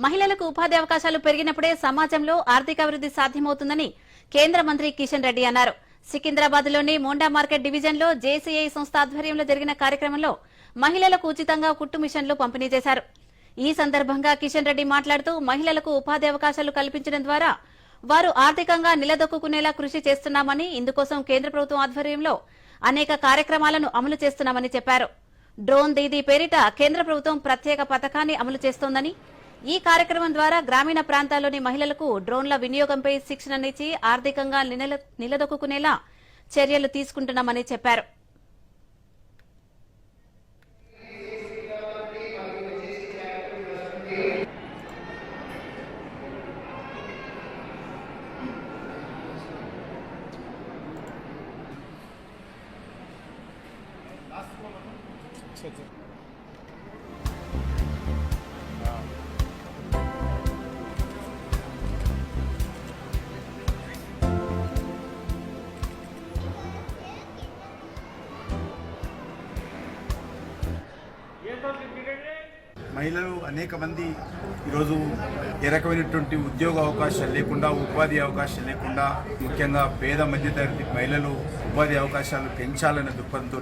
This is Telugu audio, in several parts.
మహిళలకు ఉపాధి అవకాశాలు పెరిగినప్పుడే సమాజంలో ఆర్థికాభివృద్ధి సాధ్యమవుతుందని కేంద్ర మంత్రి కిషన్ రెడ్డి అన్నారు. సికింద్రాబాద్లోని మోండా మార్కెట్ డివిజన్లో జేసీఐ సంస్థ ఆధ్వర్యంలో జరిగిన కార్యక్రమంలో మహిళలకు ఉచితంగా కుట్టు మిషన్లు పంపిణీ చేశారు. ఈ సందర్భంగా కిషన్ రెడ్డి మాట్లాడుతూ మహిళలకు ఉపాధి అవకాశాలు కల్పించడం ద్వారా వారు ఆర్థికంగా నిలదొక్కునేలా కృషి చేస్తున్నామని, ఇందుకోసం కేంద్ర ప్రభుత్వం ఆధ్వర్యంలో అనేక కార్యక్రమాలను అమలు చేస్తున్నామని చెప్పారు. డ్రోన్ దీదీ పేరిట కేంద్ర ప్రభుత్వం ప్రత్యేక పథకాన్ని అమలు చేస్తోందని, ఈ కార్యక్రమం ద్వారా గ్రామీణ ప్రాంతాల్లోని మహిళలకు డ్రోన్ల వినియోగంపై శిక్షణనిచ్చి ఆర్థికంగా నిలదొక్కునేలా చర్యలు తీసుకుంటున్నామని చెప్పారు. మహిళలు అనేక మంది ఈరోజు ఏ రకమైనటువంటి ఉద్యోగ అవకాశాలు లేకుండా, ఉపాధి అవకాశాలు లేకుండా, ముఖ్యంగా పేద మధ్యతరగతి మహిళలు ఉపాధి అవకాశాలు పెంచాలనే దృక్పథంతో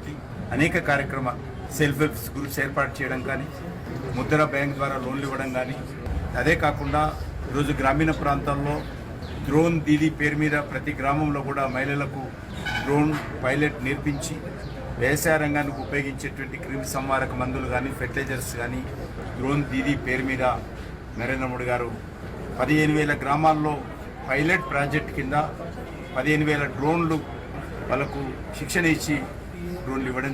అనేక కార్యక్రమాలు సెల్ఫ్ హెల్ప్ గ్రూప్స్ ఏర్పాటు చేయడం కానీ, ముద్ర బ్యాంక్ ద్వారా లోన్లు ఇవ్వడం కానీ, అదే కాకుండా ఈరోజు గ్రామీణ ప్రాంతాల్లో డ్రోన్ దీదీ పేరు మీద ప్రతి గ్రామంలో కూడా మహిళలకు డ్రోన్ పైలట్ నేర్పించి వ్యవసాయ రంగానికి ఉపయోగించేటువంటి క్రిమి సంహారక మందులు కానీ, ఫెర్టిలైజర్స్ కానీ డ్రోన్ దీదీ పేరు మీద నరేంద్ర మోడీ గారు 15,000 గ్రామాల్లో పైలట్ ప్రాజెక్ట్ కింద 15,000 డ్రోన్లు వాళ్ళకు శిక్షణ ఇచ్చి డ్రోన్లు ఇవ్వడం